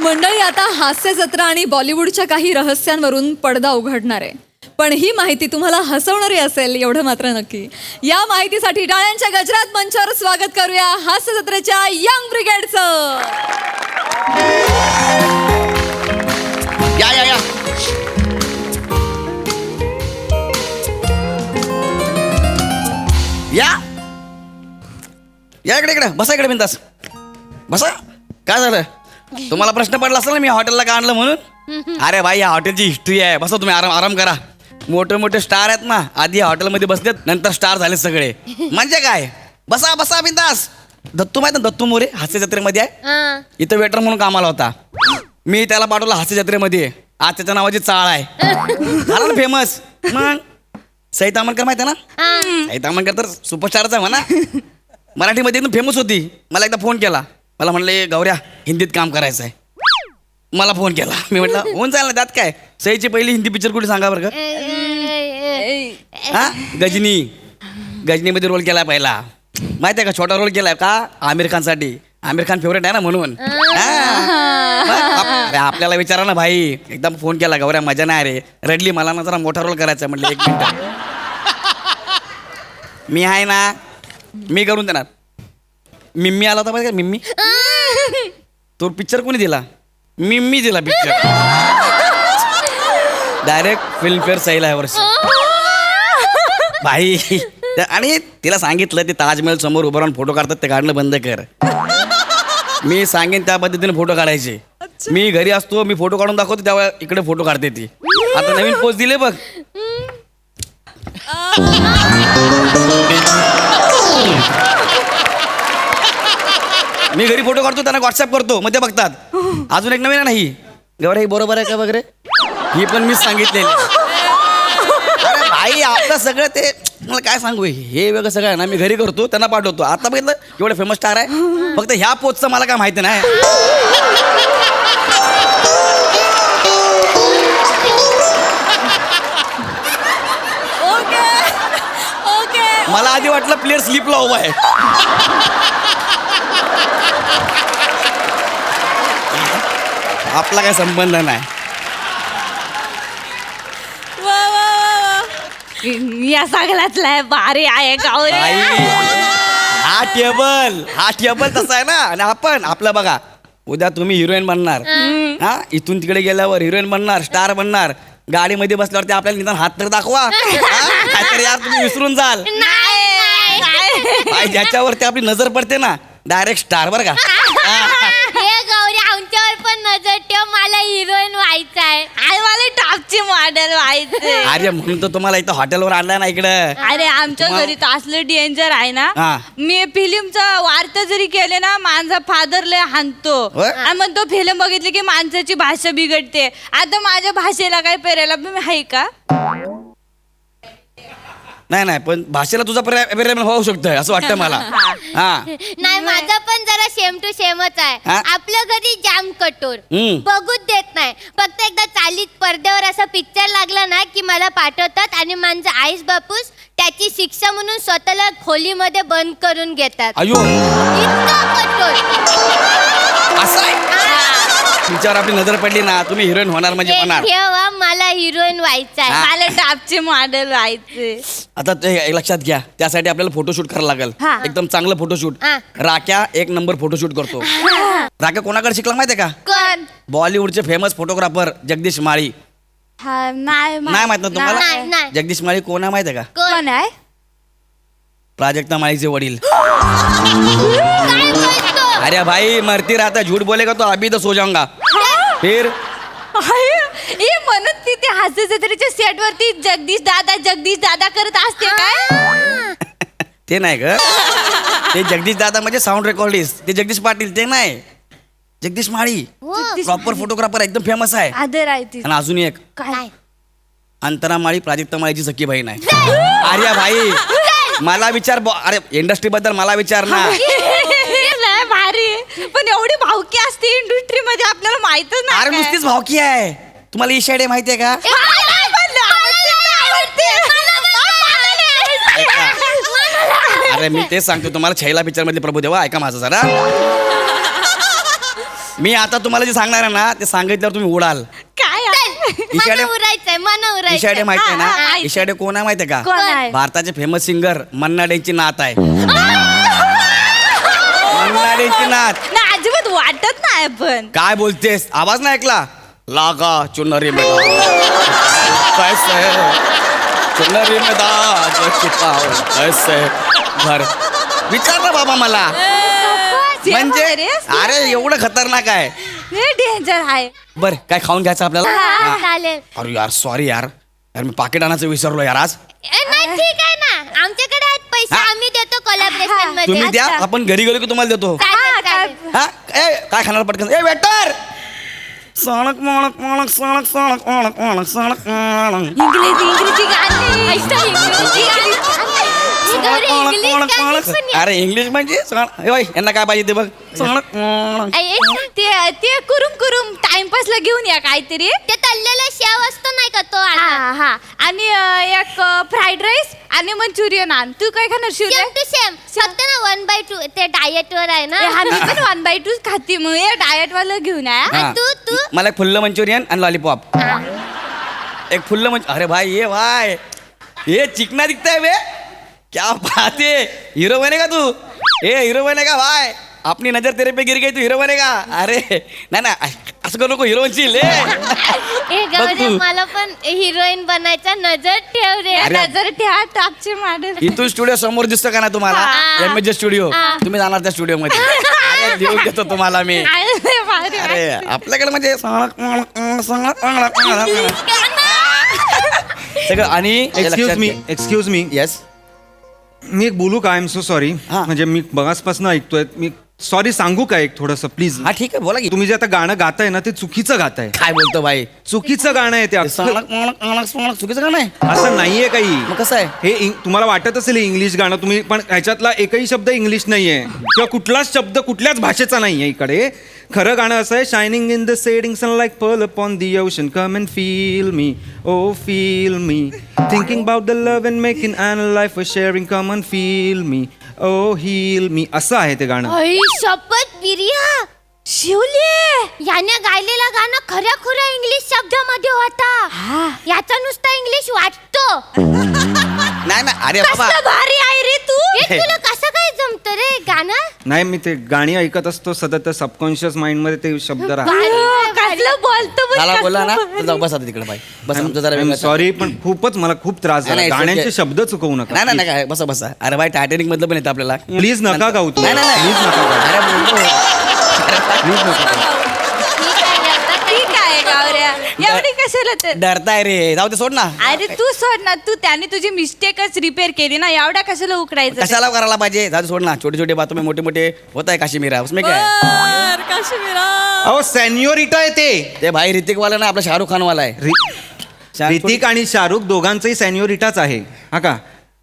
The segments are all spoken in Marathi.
मंडळी, आता हास्य जत्रा आणि बॉलिवूडच्या काही रहस्यांवरून पडदा उघडणार आहे. पण ही माहिती तुम्हाला हसवणारी असेल एवढं मात्र नक्की. या माहितीसाठी टाळ्यांच्या गजरात मंचावर स्वागत करूया हास्य जत्रेच्या यंग ब्रिगेडचं. या या या या या इकडे इकडे बसा, इकडे बिंदास बसा. काय झालं? तुम्हाला प्रश्न पडला असेल ना मी हॉटेलला का आणलं म्हणून. अरे भाई, या हॉटेलची हिस्ट्री आहे. बसा तुम्ही, आराम आराम करा. मोठे मोठे स्टार आहेत ना, आधी हॉटेलमध्ये बसलेत, नंतर स्टार झाले सगळे. म्हणजे काय? बसा बसा बिंदास. दत्तू माहित ना, दत्तू मोरे हास्य जत्रेमध्ये आहे. इथं वेटर म्हणून कामाला होता. मी त्याला पाठवलं हास्य जत्रेमध्ये. आज त्याच्या नावाची चाळ आहे. झाला ना फेमस. मग सई तामणकर माहिती आहे ना? सई तामणकर तर सुपरस्टारच आहे म्हणा. मराठीमध्ये एकदम फेमस होती. मला एकदा फोन केला. मला म्हणले, गौऱ्या हिंदीत काम करायचं आहे. मला फोन केला. मी म्हटलं होऊन जाईल ना, त्यात काय. सईची पहिली हिंदी पिक्चर कुठे सांगा बरं का? हा, गजनी. गजनीमध्ये रोल केला पहिला. माहिती आहे का? छोटा रोल केलाय का? आमिर खानसाठी. आमिर खान फेवरेट आहे ना म्हणून. अरे आपल्याला विचारा ना भाई. एकदम फोन केला, गौऱ्या मजा नाही रे, रडली. मला ना जरा मोठा रोल करायचा. म्हटलं 1 मिनिट, मी आहे ना, मी करून देणार. मिम्मी आला होता पाहिजे का? मिम्मी तो पिक्चर कोणी दिला? मिम्मी दिला पिक्चर. डायरेक्ट फिल्मफेअर सैल आहे वर्ष भाई. आणि तिला सांगितलं ते ताजमहल समोर उभं राहून फोटो काढतात, ते काढणं बंद कर. मी सांगेन त्या पद्धतीने फोटो काढायचे. मी घरी असतो, मी फोटो काढून दाखवतो, तेव्हा इकडे फोटो काढते ती. आता नवीन पोस्ट दिले बघ. मी घरी फोटो काढतो, त्यांना व्हॉट्सअप करतो, मग ते बघतात. अजून एक नवीन आहे नाही, गौऱ्या ही बरोबर आहे का वगैरे, ही पण मीच सांगितलेली. अरे भाई, आपलं सगळं ते मला काय सांगू, हे वेगळं सगळं आहे ना, मी घरी करतो, त्यांना पाठवतो. आता बघितलं एवढं फेमस स्टार आहे, फक्त ह्या पोस्टचं मला काय माहिती नाही. मला आधी वाटलं प्लेअर स्लीपला उभा आहे. आपला काय संबंध नाही. या सगळ्यातला भारी आहे गौऱ्या. हा टेबल तसा आहे ना. आणि आपण आपलं बघा, उद्या तुम्ही हिरोईन बनणार. हा, इथून तिकडे गेल्यावर हिरोईन बनणार, स्टार बनणार. गाडीमध्ये बसल्यावरती आपल्याला निदान हात तर दाखवा. नाहीतर यार तुम्ही विसरून जाल. ज्याच्यावरती आपली नजर पडते ना, डायरेक्ट स्टार. बरं का? आमच्यावर पण नजर ठेव, मला हिरोईन व्हायचं आहे. मला टॉपची मॉडेल व्हायचे. अरे म्हणून तर तुम्हाला इथं हॉटेलवर आणलाय ना इकडं. अरे आमच्या घरी तर असलं डेंजर आहे ना. मी फिल्मचा वार्ता जरी केले ना, माझा फादर लय हाणतो. आणि मग तो फिल्म बघितली की माणसाची भाषा बिघडते. आता माझ्या भाषेला काय पेरायला आहे का? नाही, पण भाषेला तुझा पर्याय होऊ शकतोय असं वाटतं मला. हा, नाही, माझा पण जरा सेम टू सेमच आहे. आपल्या घरी जाम कठोर, बघूच देत नाही. फक्त एकदा चालीत पडद्यावर असा पिक्चर लागला ना की मला पाठवतात, आणि माझा आईस बापूस त्याची शिक्षा म्हणून स्वतःला खोलीमध्ये बंद करून घेतात. अयो, इतका कठोर. असं आहे? तुमच्यावर आपली नजर पडली ना, तुम्ही हिरोईन होणार म्हणजे होणार. ठेवा, मला हिरोईन व्हायचं आहे. मला टॉपची मॉडेल व्हायचे. आता ते लक्षात घ्या, त्यासाठी आपल्याला फोटोशूट करायला लागेल. एकदम चांगलं फोटोशूट. राख्या 1 नंबर फोटोशूट करतो. राख्या कोणाकडे शिकला माहितीये का? कोण? बॉलिवूडचे फेमस फोटोग्राफर जगदीश माळी. नाही माहित ना तुम्हाला? नाही. जगदीश माळी कोण आहे माहितीये का? कोण आहे? प्राजक्ता माळीचे वडील. काय बोलतो? अरे भाई, मरती राहता, झूठ बोलेगा तो अभी तो सो जाऊंगा. फिर म्हणून ती त्या हास्य जत्रेच्या सेट वरती जगदीश दादा करत असते काय? ते नाही ग, ते जगदीश दादा म्हणजे साऊंड रेकॉर्डिस्ट. ते जगदीश पाटील ते नाही, जगदीश माळी प्रॉपर फोटोग्राफर, एकदम फेमस आहे. आदर आहे ती. आणि अजून एक काय? अंतरा माळी प्राजक्ता माळीची सख्खी बहीण आहे. अरे भाई, मला विचार, अरे इंडस्ट्री बद्दल मला विचार ना. भारी, पण एवढी भावकी असते इंडस्ट्री मध्ये आपल्याला माहितच नाही. अरे नुसतीच भावकी आहे. तुम्हाला ईशा डे माहितीये का? अरे मी तेच सांगतो तुम्हाला, छैला पिक्चर मधले प्रभुदेवा. ऐका माझं जरा. मी आता तुम्हाला जे सांगणार आहे ना ते सांगितल्यावर तुम्ही उडाल. काय आहे? इशाडे उरायचंय मन इशाडे उरायचंय. माहिती आहे हा, ना? हा. इशाडे कोण आहे माहिती आहे का? कोण आहे? भारताचे फेमस सिंगर मन्ना डेंची नात आहे. मन्ना डेंची नात. ना अजिबात वाटत नाही पण. काय बोलतेस? आवाज नाही ऐकला? लागा चुनरी में कैसे चुनरी में दाग छिपाओ कैसे घर. विचार ना बाबा मला. म्हणजे अरे एवढं खतरनाक आहे. डेंजर आहे. बर काय खाऊन घ्यायचं आपल्याला? हा, चालेल. अरे यार सॉरी यार मी पाकिट आणायचं विसरलो यार आज. नाही ठीक आहे ना, आमच्याकडे आहेत पैसे, हा. आम्ही देतो कोलॅबरेशन मध्ये. तुम्ही द्या अच्छा. आपण घरी गेलो की तुम्हाला देतो. चालेल, चालेल. हा ए काय खाणार पटकन? ए वेटर सणक मणक मणक सणक सणक मणक मणक सणक मणक इंग्रजी गाणी. इंग्रजी गाणी. ही गौरी इंग्लिश गाणी पण येत. अरे इंग्लिश म्हणजे यांना काय पाहिजे ते बघ. सणक मणक. ते कुरुम टाइमपासला घेऊन या काहीतरी. ते तळलेला शेव असतो नाही का तो आणा. हा हा. आणि एक फ्राईड राईस आणि मंचुरियन आण. तू काय खाणार शिवले? Same to same. फक्त ना 1/2 ते डाएट वर आहे ना. हा, मी पण 1/2 खाती. मग हे डाएट वाला घेऊन या. हा. तू मला एक फुल्ल मंचुरियन आणि लॉलीपॉप. एक फुल्ल अरे भाई ये भाई ये चिकना दिखता है बे. क्या बात है. हीरो बनेगा तू. ए हीरो बनेगा भाई. अपनी नजर तेरे पे गिर गई तू हीरो बनेगा. अरे नाही ना असं करू नको. हिरो बनशील. ए गौरी तू. मला पण हिरोईन बनायचा नजर ठेव रे. अरे. नजर ठेवा टॉपचे मॉडेल. इथून स्टुडिओ समोर दिसतो का ना तुम्हाला? हा. MH studio. हा. तुम्ही जाणार त्या स्टुडिओ मध्ये. अरे देऊन देतो तुम्हाला मी. अरे आपल्याकडे म्हणजे सगळं. आणि एक्सक्यूज मी येस मी एक बोलू का? I am so sorry. हा. म्हणजे मी बघासपासून ऐकतोय. मी सॉरी सांगू का एक थोडंसं प्लीज? हा ठीक आहे बोला की. तुम्ही जे आता गाणं गाताय ना ते चुकीचं गाताय. काय बोलतो भाई? चुकीचं गाणं आहे ते अख्खं. चुकीचं का नाही? असं नाहीये काही. मग कसं आहे? हे तुम्हाला वाटत असेल हे इंग्लिश गाणं तुम्ही, पण ह्याच्यातला एकही शब्द इंग्लिश नाहीये किंवा कुठलाच शब्द कुठल्याच भाषेचा नाहीये इकडे. खरं गाणं असं आहे, shining in the setting sun like pearl upon the ocean, come and feel me, oh feel me, thinking about the love and making and life for sharing, come and feel me, oh heal me. असं आहे ते गाणं. आई शपथ प्रिया, शिवले याने गायलेला गाणं खऱ्या खुऱ्या इंग्लिश शब्दामध्ये होता. याचा नुसता इंग्लिश वाटतो. नाही ना. अरे बाबा कसलं भारी आहे रे तू. हे तुला कसं काय जमत रे गाणं? नाही मी ते गाणी ऐकत असतो सतत, सबकॉन्शियस माइंड मध्ये ते शब्द राहतात. कसलं बोलतो पण मला कसलं बोला ना बोलतो. तर जाऊ बस आता तिकडे बाई. बस आमचं जरा वेगळं. सॉरी पण खूपच मला खूप त्रास झाला. नाही, नाही, गाण्यांचे it's okay. शब्द चुकवू नका. नाही नाही काय बसा बसा. अरे भाई टायटॅनिक मधलं पण येतं आपल्याला. प्लीज नका गाऊ तू. नाही नाही नाही. प्लीज नका गाऊ. अरे बोलतो. प्लीज नका गाऊ. ठीक आहे आता. ठीक आहे गावऱ्या. एवढी कशाला तर. डरताय रे. जाऊ दे सोड ना. अरे तू सोड ना. तू त्याने तुझी मिस्टेकच रिपेअर केली ना. एवढ्या कशाला उकडायचं. कशाला करायला पाहिजे? जाऊ दे सोड ना. छोटे छोटे बातम्या मोठे मोठे होत आहे काश्मीरा उसमें क्या है? काश्मीरा. अहो सॅन्योरिटा आहे ते. ते भाई ऋतिक वाला ना आपला शाहरुख खान वाला आहे. ऋतिक आणि शाहरुख दोघांचंही सॅन्योरिटाच आहे हा का.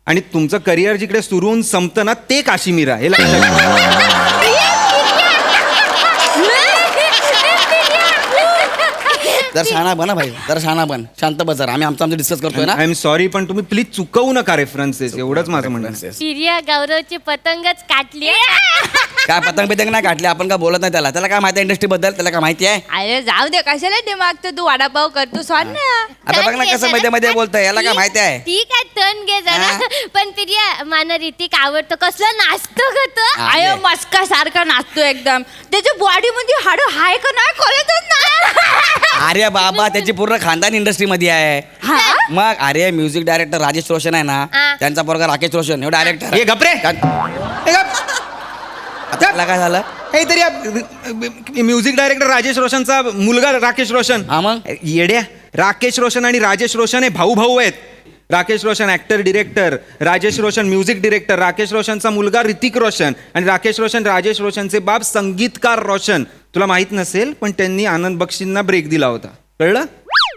आणि तुमचं करिअर जिकडे सुरू होऊन संपतं ना ते काश्मीर आहे, हे लक्षात ठेवा. जर शहाणा बना भाई. जरा शहाणा बन. शांत बस जरा. आम्ही आमचं डिस्कस करतोय ना. आय एम सॉरी पण तुम्ही प्लीज चुकवू नका रेफरन्सेस. एवढंच माझं म्हणणं आहे. प्रिया गौरवची पतंगच काटली. काय पतंग बितंग नाही काढली आपण. काय बोलत नाही त्याला. त्याला काय माहिती आहे इंडस्ट्री बद्दल? त्याला काय माहिती आहे? अरे जाऊ दे. कशाला दिमाग तू वडापाव करतो सोड ना. आता बघ ना कसं मध्ये मध्ये बोलतोय. याला काय माहिती आहे? ठीक आहे टर्न घे जरा. पण प्रिया मला ऋतिक आवडतो. कसलं नाचतो ग तो. हा. अयो मस्का सारखा नाचतो एकदम. त्याच्या बॉडी मध्ये हाड हाय का नाही कळतच ना. अरे बाबा त्याची पूर्ण खानदान इंडस्ट्री मध्ये आहे. हा? मग अरे म्युझिक डायरेक्टर राजेश रोशन आहे ना. हा. त्यांचा पोरगा राकेश रोशन हे डायरेक्टर. हे गपरे. त्याला काय झालं? हे तरी म्युझिक डायरेक्टर राजेश रोशनचा मुलगा राकेश रोशन. हा मग? येड्या. राकेश रोशन आणि राजेश रोशन हे भाऊ भाऊ आहेत. Rakesh Roshan actor director, Rajesh Roshan music director, Rakesh रोशनचा मुलगा ऋतिक रोशन आणि राकेश रोशन राजेश रोशनचे बाप संगीतकार रोशन. तुला माहित नसेल पण त्यांनी आनंद बक्षींना ब्रेक दिला होता. कळलं?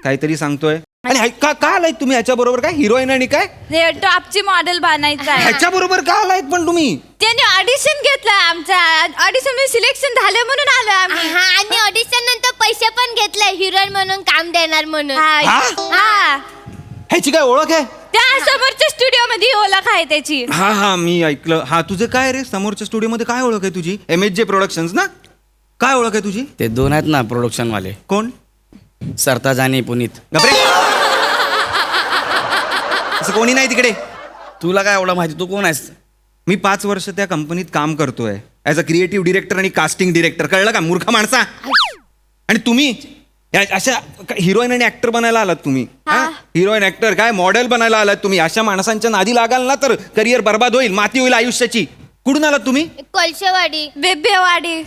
काहीतरी सांगतोय. आणि का आलायत तुम्ही ह्याच्या बरोबर? काय हिरोईन आणि काय हे टॉपची मॉडेल बनायचं आहे. ह्याच्या बरोबर का आलायत पण तुम्ही? त्याने ऑडिशन घेतलं. आमच्या ऑडिशन मध्ये सिलेक्शन झालं म्हणून आलो आम्ही. हा आणि ऑडिशन नंतर पैसे पण घेतले हिरोईन म्हणून काम देणार म्हणून. हा. ह्याची काय ओळख आहे? त्या समोरच्या स्टुडिओ मध्ये ओळख आहे त्याची. हा मी ऐकलं. हा तुझं काय रे समोरच्या स्टुडिओ मध्ये काय ओळख आहे तुझी? MHJ प्रोडक्शन्स ना. काय ओळख आहे तुझी? ते दोन आहेत ना प्रोडक्शन वाले, कोण? सरताज आणि पुनीत. गप्रे. असं कोणी नाही तिकडे. तुला काय एवढं माहिती? तू कोण आहेस? मी 5 वर्ष त्या कंपनीत काम करतोय ॲज अ क्रिएटिव्ह डिरेक्टर आणि कास्टिंग डिरेक्टर. कळलं का मूर्ख माणसा? आणि तुम्ही अशा हिरोईन आणि ऍक्टर बनायला आलात तुम्ही. हिरोईन ऍक्टर काय मॉडेल बनायला आलात तुम्ही. अशा माणसांच्या नादी लागाल ना तर करिअर बर्बाद होईल, माती होईल आयुष्याची. कुठून आलात तुम्ही? कोळशेवाडी. बेबेवाडी.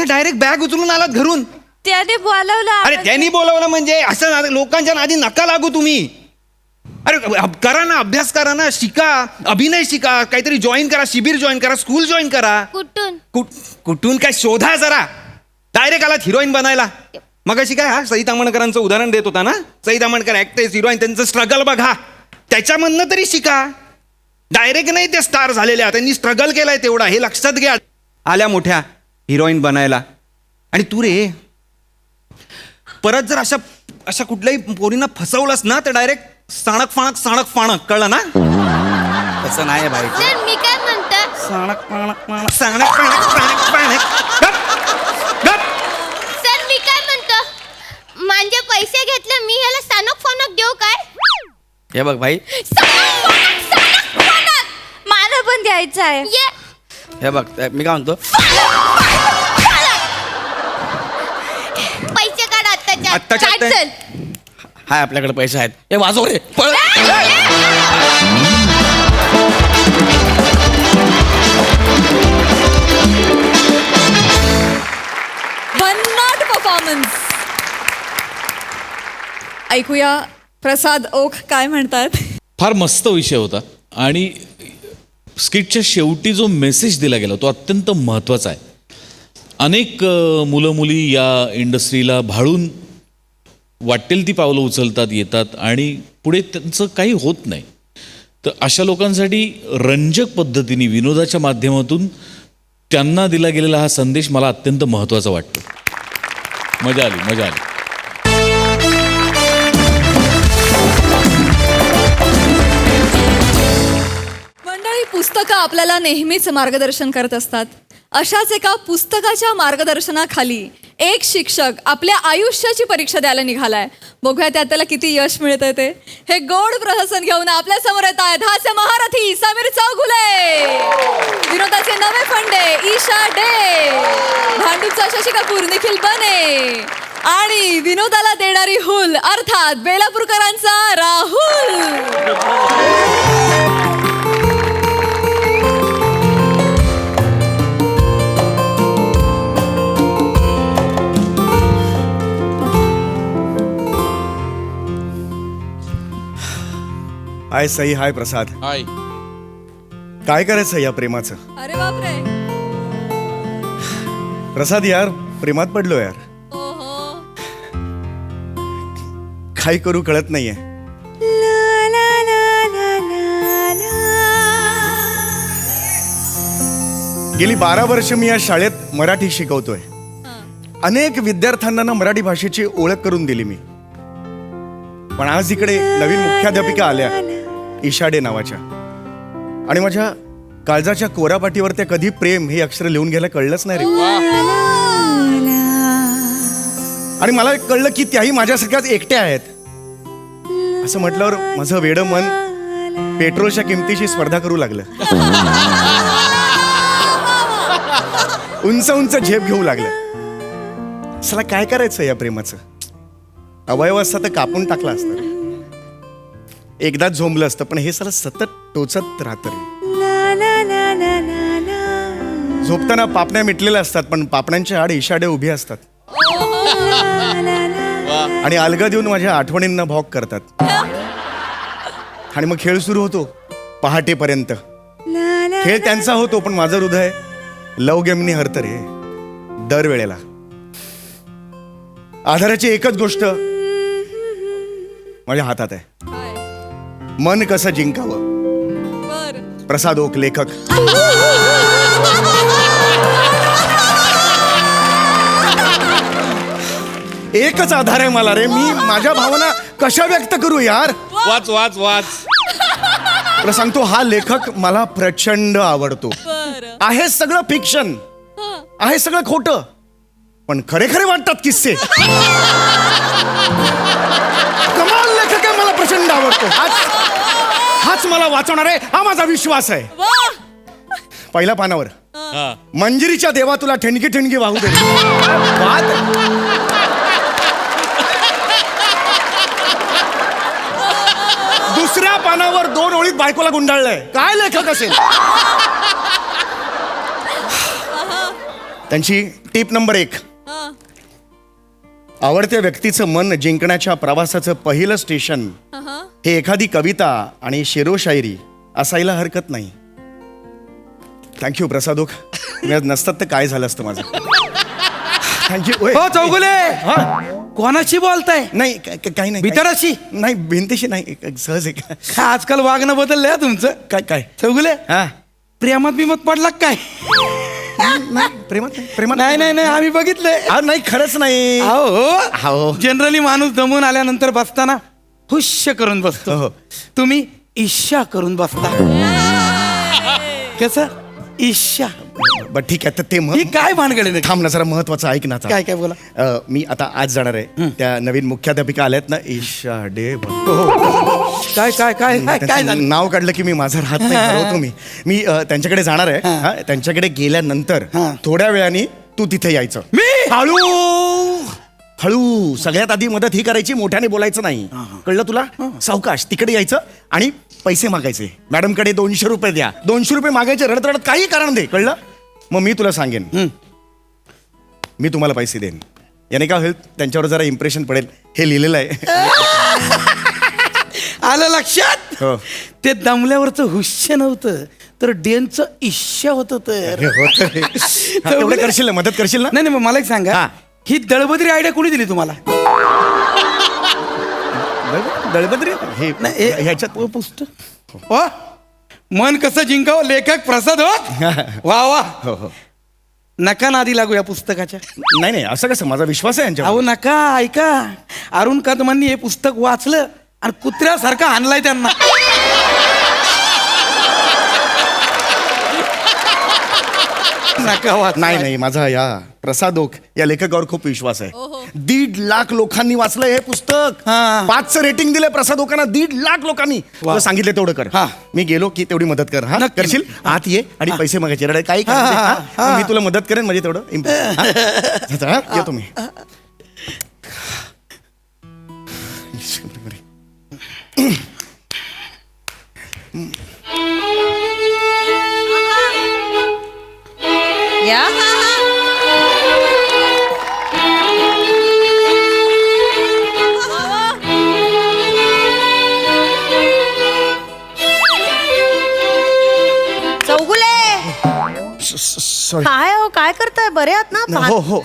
डायरेक्ट बॅग उचलून आलात घरून? त्याने बोलवलं. अरे त्यांनी बोलवलं म्हणजे असं लोकांच्या नादी नका लागू तुम्ही. अरे करा ना, अभ्यास करा ना, शिका, अभिनय शिका, काहीतरी जॉईन करा, शिबिर जॉईन करा, स्कूल जॉईन करा. कुठून? कुठून काय शोधा जरा. डायरेक्ट आलात हिरोईन बनायला. मग अशी काय सई तामणकरांचं उदाहरण देत होता ना. सई तामणकर ऍक्ट्रेस, हिरोईन, त्यांचं स्ट्रगल बघा, त्याच्यामधनं तरी शिका. डायरेक्ट नाही ते स्टार झालेल्या, त्यांनी स्ट्रगल केलाय तेवढा, हे लक्षात घ्या. आल्या मोठ्या हिरोईन बनायला. आणि तू रे परत जर अशा कुठल्याही पोरींना फसवलंस ना तर डायरेक्ट साणक फाणक कळलं ना. तसं नाही भाई. सर मी काय म्हणतो, साणक फाणक. सर मी काय म्हणतो, माझे पैसे घेतले, मी ह्याला सानक फोनक देऊ काय? हे बघ भाई, मला पण द्यायचं आहे. ये. हे बघ मी काय म्हणतो, पैसे काढ आत्ताच्या आत्ताच्या काढ, आत्ता. चल. हाय आपल्याकडे पैसे आहेत. हे वाजव रे, पळ. भन्नाट परफॉर्मन्स. ऐकूया प्रसाद ओक काय म्हणतात. फार मस्त विषय होता आणि स्किटच्या शेवटी जो मेसेज दिला गेला तो अत्यंत महत्त्वाचा आहे. अनेक मुलं मुली या इंडस्ट्रीला भाळून वाटेल ती पावलं उचलतात, येतात आणि पुढे त्यांचं काही होत नाही. तर अशा लोकांसाठी रंजक पद्धतीने विनोदाच्या माध्यमातून त्यांना दिला गेलेला हा संदेश मला अत्यंत महत्त्वाचा वाटतो. मजा आली. मंडळी, पुस्तकं आपल्याला नेहमीच मार्गदर्शन करत असतात. अशाच एका पुस्तकाच्या मार्गदर्शनाखाली एक शिक्षक आपल्या आयुष्याची परीक्षा द्यायला निघालाय. बघूया त्याला किती यश मिळतंय ते. हे गोड प्रहसन घेऊन आपल्या समोर येत आहेत हास्य महारथी समीर चौगुले, विनोदाचे नवे फंडे ईशा डे, भांडूपचा शशी कपूर निखिल बने आणि विनोदाला देणारी हुल अर्थात बेलापूरकरांचा राहुल. हाय सई, हाय प्रसाद. हाय. काय करायचं या प्रेमाचं? अरे बापरे. प्रसाद यार, प्रेमात पडलो यार. ओहो. काय करू कळत नाहीये. गेली 12 वर्ष मी या शाळेत मराठी शिकवतोय. अनेक विद्यार्थ्यांना ना मराठी भाषेची ओळख करून दिली मी. पण आज इकडे नवीन मुख्याध्यापिका आल्या, ईशा डे नावाच्या, आणि माझ्या काळजाच्या कोरापाटीवर त्या कधी प्रेम हे अक्षर लिहून घ्यायला कळलंच नाही रे. आणि मला कळलं की त्याही माझ्यासारख्याच एकट्या आहेत. असं म्हटल्यावर माझं वेडं मन पेट्रोलच्या किमतीशी स्पर्धा करू लागलं. उंच उंच झेप घेऊ लागलं. चला काय करायचं या प्रेमाचं? अवयव असता तर कापून टाकला असता, एकदाच झोंबलं असतं. पण हे सगळं सतत टोचत राहतं रे. झोपताना पापण्या मिटलेल्या असतात, पण पापण्यांच्या आड इशाडे उभे असतात आणि अलगद देऊन माझ्या आठवणींना भॉक करतात. आणि मग खेळ सुरू होतो पहाटेपर्यंत. खेळ त्यांचा होतो, पण माझं हृदय लव गेमनी हरतं रे दरवेळेला. आधाराची एकच गोष्ट माझ्या हातात आहे, मन कसं जिंकावं. प्रसाद ओक, लेखक. एकच आधार आहे मला रे. मी माझ्या भावना कशा व्यक्त करू यार? वाच. तुला सांगतो, हा लेखक मला प्रचंड आवडतो. आहे सगळं फिक्शन, आहे सगळं खोटं, पण खरे खरे वाटतात किस्से. कमाल लेखक आहे, मला प्रचंड आवडतो. हाच मला वाचवणार आहे, हा माझा विश्वास आहे. पहिल्या पानावर मंजिरीच्या देवा तुला ठणकी ठणकी वाहू दे. वाद. दुसऱ्या पानावर 2 ओळीत बायकोला गुंडाळलंय. काय लेखक असेल. त्यांची टीप नंबर 1, आवडत्या व्यक्तीचं मन जिंकण्याच्या प्रवासाचं पहिलं स्टेशन हे एखादी कविता आणि शेरोशायरी असायला हरकत नाही. थँक्यू प्रसादोक. नसतात तर काय झालं असतं माझं. थँक्यू. हो चौगुले, कोणाशी बोलताय? नाही काही नाही. भितराशी? नाही, भिंतीशी नाही, सहज आहे. काय आजकाल वागणं बदललंय हा तुमचं. काय चौगुले, हा प्रेमात बिमत पडला का काय? प्रेमात नाही आम्ही बघितलंय. नाही, खरंच नाही. हो जनरली माणूस दमून आल्यानंतर बसताना हुश्य करून बसतो. हो. तुम्ही ईर्ष्या करून बसता. कसं ईर्ष्या? बर ठीक आहे. तर ते ही काय भानगड आहे? थांब ना, जरा महत्वाचं ऐक ना आता. काय बोला. मी आता आज जाणार आहे. त्या नवीन मुख्याध्यापिका आल्यात ना, ईशा डे. काय झालं? नाव काढलं की मी माझा राहत नाही, ठरवतो मी त्यांच्याकडे जाणार आहे. हा, त्यांच्याकडे गेल्यानंतर थोड्या वेळाने तू तिथे यायचं. मी हळू सगळ्यात आधी मदत ही करायची, मोठ्याने बोलायचं नाही. कळलं तुला? सावकाश तिकडे यायचं आणि पैसे मागायचे. मॅडमकडे 200 रुपये द्या. 200 रुपये मागायचे, रडत रडत काही कारण दे. कळलं? मग मी तुला सांगेन, मी तुम्हाला पैसे देईन. याने काय होईल, त्यांच्यावर जरा इम्प्रेशन पडेल. हे लिहिलेलं आहे. आलं लक्षात? हो. ते दमल्यावरचं हुश्य नव्हतं तर डेनचं ईर्ष्या होतं. तर तेवढं करशील ना, मदत करशील ना? नाही मग मला एक सांगा, हा. ही दळबद्री आयडिया कोणी दिली तुम्हाला? दळबद्री हे नाही, ह्याच्यात पुस्तक. हो, मन कसं जिंकावं, लेखक प्रसाद. हो वा. हो. नका नादी लागू या पुस्तकाच्या. नाही असं कसं, माझा विश्वास आहे यांच्यावर. अहो नका. ऐका, अरुण कदमांनी हे पुस्तक वाचलं आणि कुत्र्यासारखा आणलाय त्यांना. नका वाच. नाही माझा या प्रसादोक या लेखकावर खूप विश्वास आहे. 1.5 लाख लोकांनी वाचलंय हे पुस्तक. 5चं रेटिंग दिलंय प्रसादोकांना. 1.5 लाख लोकांनी. तुला सांगितलं तेवढं कर. हा. मी गेलो की तेवढी मदत कर. हा, नक्की. करशील? आत ये आणि पैसे मागायचे. रडाय काही कारण नाही. मी तुला मदत करेन, म्हणजे तेवढं येतो मी. या चौगुले, सॉरी. काय हो, काय करताय? बरे आहात ना? हो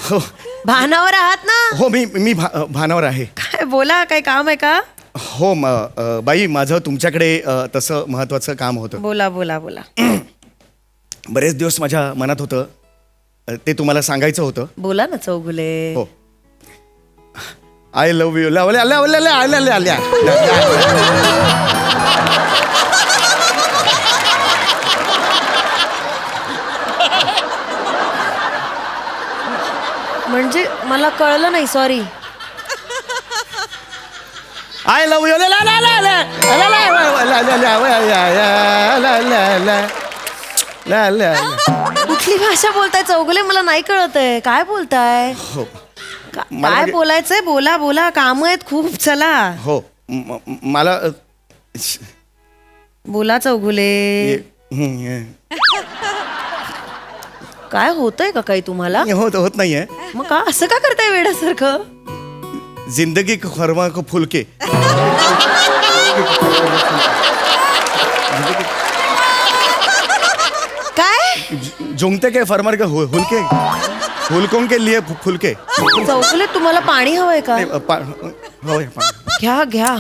भानावर आहात ना? हो, मी भानावर आहे. काय बोला, काय काम आहे का? हो बाई, माझं तुमच्याकडे तसं महत्वाचं काम होतं. बोला. बरेच दिवस माझ्या मनात होतं, ते तुम्हाला सांगायचं होतं. बोला ना चौगुले. हो. I love you. म्हणजे मला कळलं नाही, सॉरी. I love you. कुठली भाषा बोलताय चौगुले? मला नाही कळत आहे. काय बोलताय? हो. काय बोलायचंय? बोला. काम आहेत खूप. चला हो. मला बोला चौगुले. काय होतंय का काही तुम्हाला? होत नाहीये. मग का असं का करताय वेड्यासारखं? जिंदगी खरमा को फुलके. काय झुमते के फरमर के हुलके, हुलकों के लिए फुलके. चौगुले, तुम्हाला पाणी हवंय का? होय. घ्या.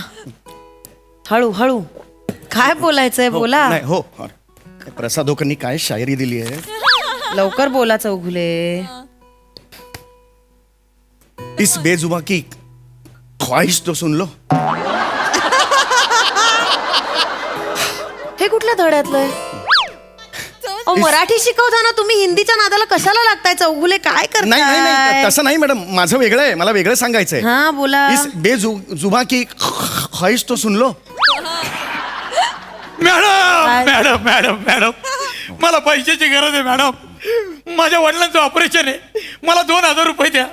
हळू. काय बोलायचंय? बोला. नाही हो. प्रसादोकांनी काय शायरी दिली आहे. लवकर बोला चौगुले. इस बेजुबा की ख्वाहिश तो सुन लो. हे कुठल्या धड्यातलंय? मराठी शिकवताना तुम्ही हिंदीच्या नादाला कशाला लागताय चौगुले? काय नाही नाही नाही करताय? तसं नाही मॅडम, माझं वेगळं आहे, मला वेगळं सांगायचंय. हा बोला. इस बेजुबा की ख्वाहिश तो सुन low. Madam madam madam madam मला पैशाची गरज आहे मॅडम. माझ्या वडिलांचं ऑपरेशन आहे, मला 2,000 रुपये द्या.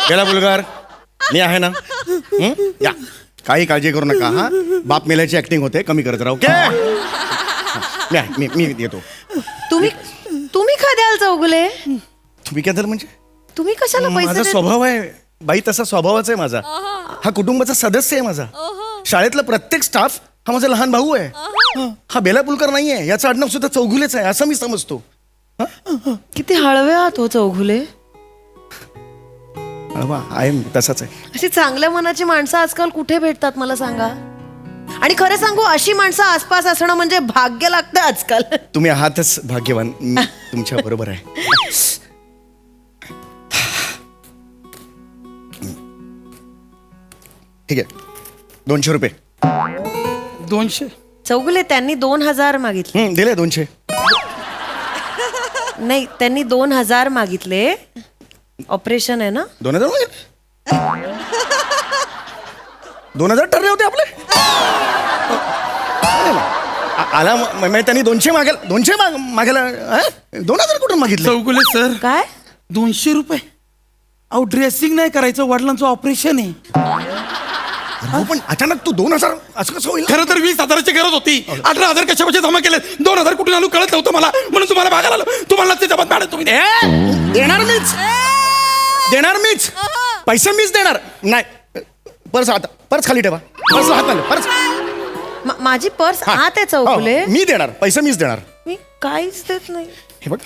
गेला बुलगार, मी आहे ना. या, काही काळजी करू नका. हा, बाप मेल्याची ऍक्टिंग होते, कमी करत राहू. मी येतो. तुम्ही का द्याल चौगुले? तुम्ही काय झालं म्हणजे? तुम्ही कशाला पैसे माझा देत- स्वभाव आहे बाई, तसा स्वभावच आहे माझा. हा कुटुंबाचा सदस्य आहे माझा. शाळेतला प्रत्येक स्टाफ हा माझा लहान भाऊ आहे. हा बेला पुलकर नाहीये, याचं आडनाव सुद्धा चौगुलेच आहे असं मी समजतो. किती हळवे आहात हो चौगुले. आहे तसाच आहे. अशी चांगल्या मनाची माणसं आजकाल कुठे भेटतात मला सांगा. आणि खरं सांगू, अशी माणसं आसपास असणं म्हणजे भाग्य लागतं आजकाल. तुम्ही आहातच भाग्यवान, मी तुमच्या बरोबर आहे. ठीक आहे, 200 रुपये. 200 चौगुले त्यांनी 2,000 मागितले. दिले 200. नाही, त्यांनी 2,000 मागितले. ऑपरेशन आहे ना. 2,000 मागितले? 2,000 ठरले होते आपले. आला त्यांनी 200 मागेल, 200 मागायला 2,000 कुठून मागितले? चौगुले सर, काय 200 रुपये? अहो ड्रेसिंग नाही करायचं, वडिलांचं ऑपरेशन आहे. हो, पण अचानक तू 2,000 असं कसं होईल? खरं तर 20,000ची गरज होती. 18,000 कशापाशी जमा केले, 2,000 कुठून आणू कळत नव्हतं मला, म्हणून तुम्हाला मागायला आलो. तुम्हाला ते जबाब मॅडम तुम्ही देणार मीच पैसे मीच देणार. नाही, पर्स खाली ठेवा. पर्सला हात घाल, पर्स. माझी पर्स हा. आत आहे चौगुले. हो, मी देणार, पैसे मीच देणार. मी काहीच देत नाही. हे बघ,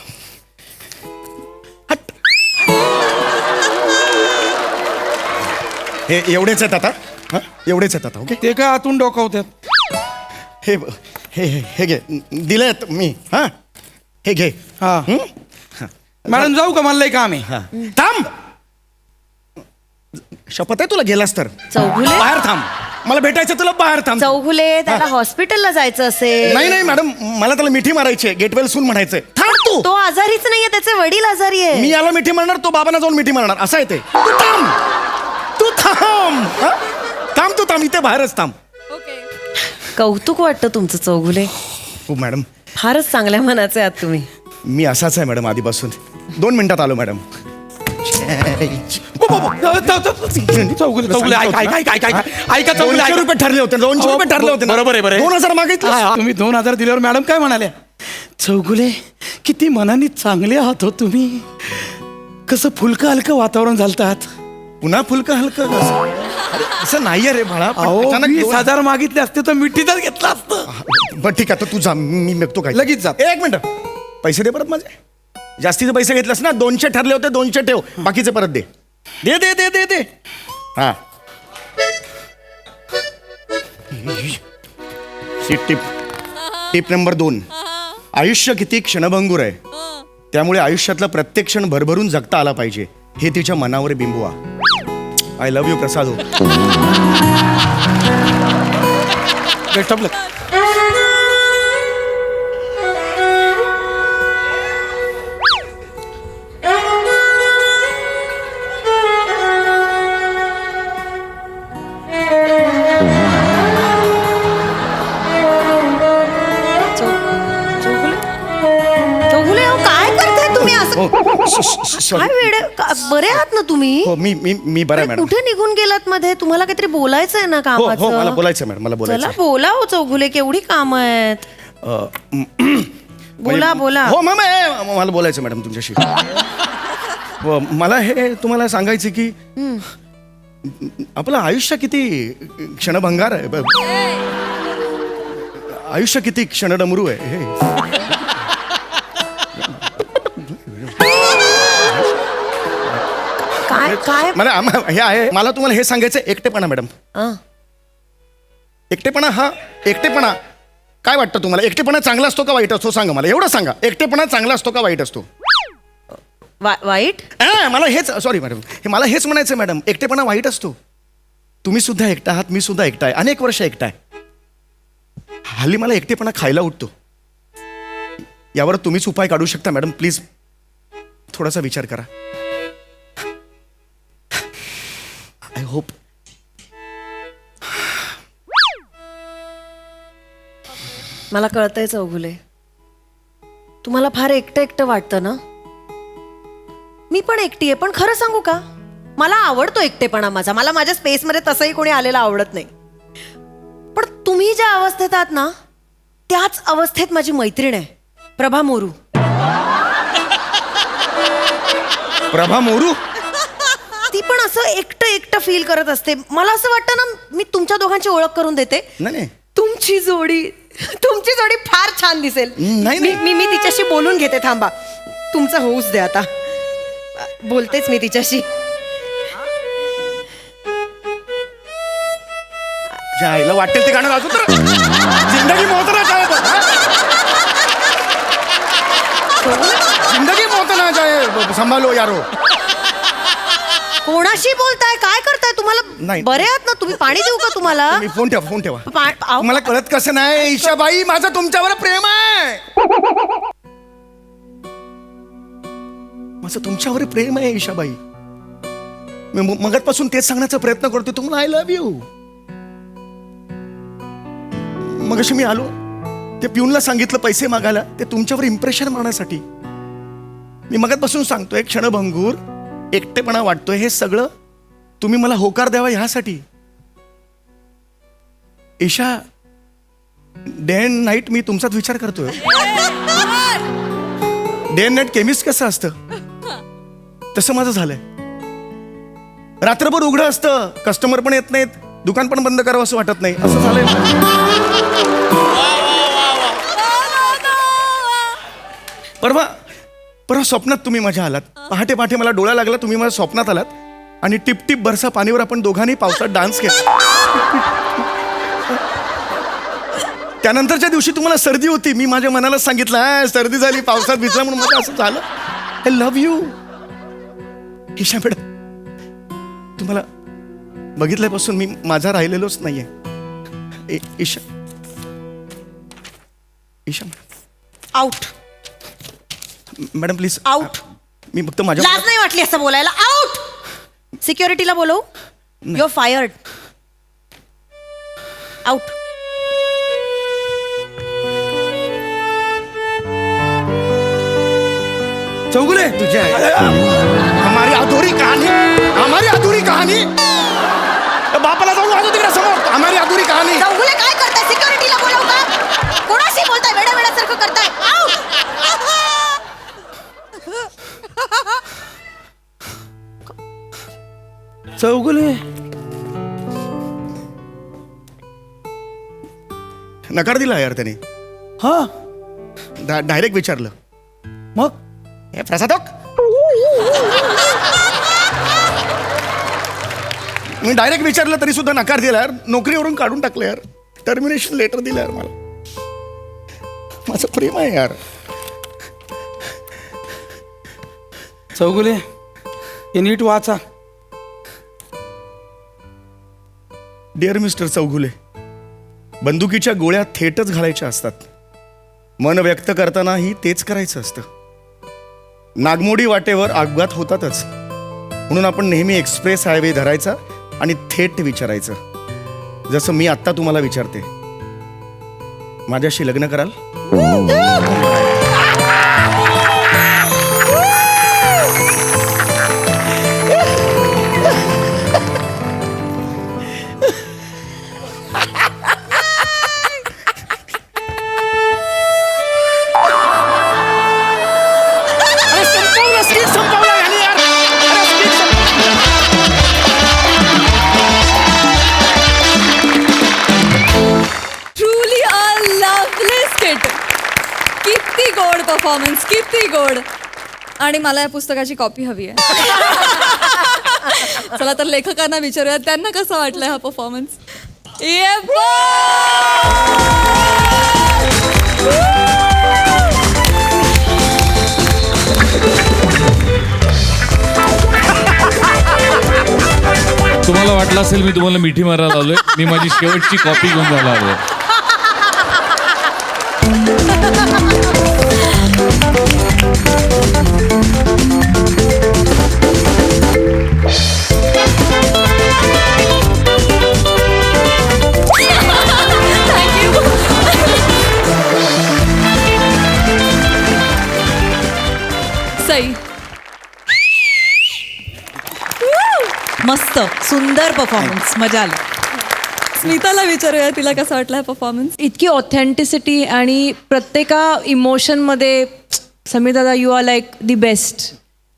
हे एवढेच आहेत आता. हा, एवढेच आहेत आता. ओके, ते काय आतून डोकावतात. हे हे हे घे, दिलेत मी. हा, हे घे. हा मॅडम, जाऊ का? मला लई काम आहे. हा, थांब. शपथ आहे तुला गेलास तर चौगुले बाहेर थांब. मला भेटायचं तुला, बाहेर थांब. चौगुले त्याला हॉस्पिटलला जायचं असेल. नाही नाही मॅडम, मला त्याला मिठी मारायची आहे. गेट वेल सून म्हणायचंय. थांब तू. तो आजारीच नाहीये, त्याचे वडील आजारी आहे. मी याला मिठी मारणार, तो बाबांना जाऊन मिठी मारणार, असं आहे ते. तू थांब, तू थांब. हा? थांब, तू थांब, इथे बाहेरच थांब. ओके. कौतुक वाटतं तुमचं चौगुले. हो मॅडम, फारच चांगल्या मनाचे आहात तुम्ही. मी असाच आहे मॅडम आधीपासून. 2 मिनिटात आलो मॅडम. चौगुले चौगुले ऐका 200 रुपये ठरले होते, 200 रुपये ठरले होते ना? बरोबर आहे, बरोबर आहे. 2,000 मागितले. तुम्ही 2,000 दिल्यावर मॅडम काय म्हणाल्या? चौगुले किती मनाने चांगले आहात हो तुम्ही. कसं फुलकं हलकं वातावरण झालतात. पुन्हा फुलकं हलकं असं नाहीये रे बाळा. पण अहो, अचानक 20,000 मागितले असते तर मिठीतच घेतलं असतं. बरं ठीक आहे, तर तू जा, मी बघतो काय. लगेच जा. 1 मिनिट, पैसे दे परत माझे. जास्तीचे पैसे घेतलेस ना, 200 ठरले होते, 200 ठेव, बाकीचे परत दे. दे दे दे दे दे. हा, टिप नंबर 2. आयुष्य किती क्षणभंगूर आहे, त्यामुळे आयुष्यातला प्रत्येक क्षण भरभरून जगता आला पाहिजे, हे तिच्या मनावर बिंबवा. I love you Prasad. Best of luck. Chougule हो, काय करताय तुम्ही असं? काय वेडे बरे आहात ना तुम्ही? हो, मी बरं आहे मॅडम. कुठे निघून गेलात मध्ये? तुम्हाला काहीतरी बोलायचं आहे ना हो हो, मला कामाचं? बोलायचं मॅडम, मला चला बोलायचं. बोला हो चौगुले, केवढी काम आहेत. बोला बोला. हो मॅम, मला बोलायचं मॅडम तुमच्याशी. हो, मला हे तुम्हाला सांगायचं की आपलं आयुष्य किती क्षणभंगार आहे. आयुष्य किती क्षणडमरू आहे हे. काय काय हे आहे, मला तुम्हाला हे सांगायचं, एकटेपणा मॅडम. अं, एकटेपणा काय वाटतं तुम्हाला? एकटेपणा चांगला असतो का वाईट असतो? सांगा मला, एवढं सांगा. एकटेपणा चांगला असतो का वाईट असतो? वाईट? मला हेच, सॉरी मॅडम, मला हेच म्हणायचं मॅडम, एकटेपणा वाईट असतो. तुम्ही सुद्धा एकटा आहात, मी सुद्धा एकटा आहे, अनेक वर्ष एकटा आहे. हल्ली मला एकटेपणा खायला उठतो. यावर तुम्हीच उपाय काढू शकता मॅडम. प्लीज थोडासा विचार करा. I hope. मला कळतंय चौगुले, तुम्हाला फार एकटं एकटं वाटतं ना. मी पण एकटी आहे, पण खरं सांगू का, मला आवडतो एकटेपणा माझा. मला माझ्या स्पेसमध्ये तसंही कोणी आलेलं आवडत नाही. पण तुम्ही ज्या अवस्थेत आहात ना, त्याच अवस्थेत माझी मैत्रीण आहे, प्रभा मोरू. प्रभा मोरू? ती पण असं एकटं एकटं फील करत असते. मला असं वाटतं ना, मी तुमच्या दोघांची ओळख करून देते. नाही तुमची जोडी फार छान दिसेल. नाही, मी तिच्याशी बोलून घेते. थांबा, तुमचं होऊच दे आता. बोलतेच मी तिच्याशी. आईला वाटेल ते गाणं गाजू तर. जिंदगी मोहतना जाए बस, हा? जिंदगी मोहतना जाए, संभालो यारो. कोणाशी बोलताय, काय करताय तुम्हाला? नाही. बरे आहात ना तुम्ही? पाणी देऊ का तुम्हाला? तुम्ही फोन ठेवा. अहो, मला कळत कसं नाही ईशाबाई, माझं तुमच्यावर प्रेम आहे. माझं तुमच्यावर प्रेम आहे ईशाबाई. मी मगाचपासून तेच सांगण्याचा प्रयत्न करतो तुम्हाला. I love you. मगाशी मी आलो, ते पिऊनला सांगितलं पैसे मागायला, ते तुमच्यावर इम्प्रेशन मारण्यासाठी. मी मगाचपासून सांगतोय, क्षणभंगूर एकटेपणा वाटतोय, हे सगळं तुम्ही मला होकार द्यावा ह्यासाठी. ईशा, डे अँड नाईट मी तुमचाच विचार करतोय. डे अँड नाईट केमिस्ट कसं असतं तसं माझं झालंय. रात्रभर उघडं असतं, कस्टमर पण येत नाहीत, दुकान पण बंद करावं असं वाटत नाही, असं झालंय. परवा स्वप्नात तुम्ही माझ्या आलात. पहाटे मला डोळा लागला, तुम्ही माझ्या स्वप्नात आलात आणि टिप टिप बरसा पाणीवर आपण दोघांनी पावसात डान्स केला. त्यानंतरच्या दिवशी तुम्हाला सर्दी होती. मी माझ्या मनाला सांगितलं, सर्दी झाली, पावसात भिजला म्हणून मला असं झालं. I love you Isha madam. तुम्हाला बघितल्यापासून मी माझा राहिलेलोच नाहीये. Isha out madam please out. मी फक्त माझ्या लाज नाही वाटली असं बोलायला? आउट. सिक्युरिटीला बोलवू? You are fired. Out. Chougule तुझ्या हमारी अधुरी कहाणी बापाला जाऊन वाजव तिकडे समोर. हमारी अधुरी कहाणी. चौगुले काय करताय? सिक्युरिटीला बोलवू का? कोणाशी बोलताय? वेड्यासारखं करताय. आउट. चौगुले नकार दिला यार त्याने. हा डायरेक्ट विचारलं. मग हे प्रसादक, मी डायरेक्ट विचारलं तरी सुद्धा नकार दिला यार. नोकरीवरून काढून टाकलं यार. टर्मिनेशन लेटर दिलं यार मला. माझं प्रेम आहे यार. चौगुले हे नीट वाचा. डिअर मिस्टर चौगुले, बंदुकीच्या गोळ्या थेटच घालायच्या असतात. मन व्यक्त करतानाही तेच करायचं असतं. नागमोडी वाटेवर अपघात होतातच, म्हणून आपण नेहमी एक्सप्रेस हायवे धरायचा आणि थेट विचारायचं. जसं मी आत्ता तुम्हाला विचारते, माझ्याशी लग्न कराल? Truly a lovely skit. किती गोड परफॉर्मन्स, किती गोड. आणि मला या पुस्तकाची कॉपी हवी आहे. चला तर लेखकांना विचारूया त्यांना कसं वाटलं हा परफॉर्मन्स. तुम्हाला वाटलं असेल मी तुम्हाला मिठी मारायला आलोय. मी माझी शेवटची कॉपी घेऊन जायला आलोय. सई. मस्त सुंदर परफॉर्मन्स मजा आली. स्मिताला विचारूया तिला कसा वाटला परफॉर्मन्स. इतकी ऑथेंटिसिटी आणि प्रत्येका इमोशनमध्ये समीर दादा you are like the best.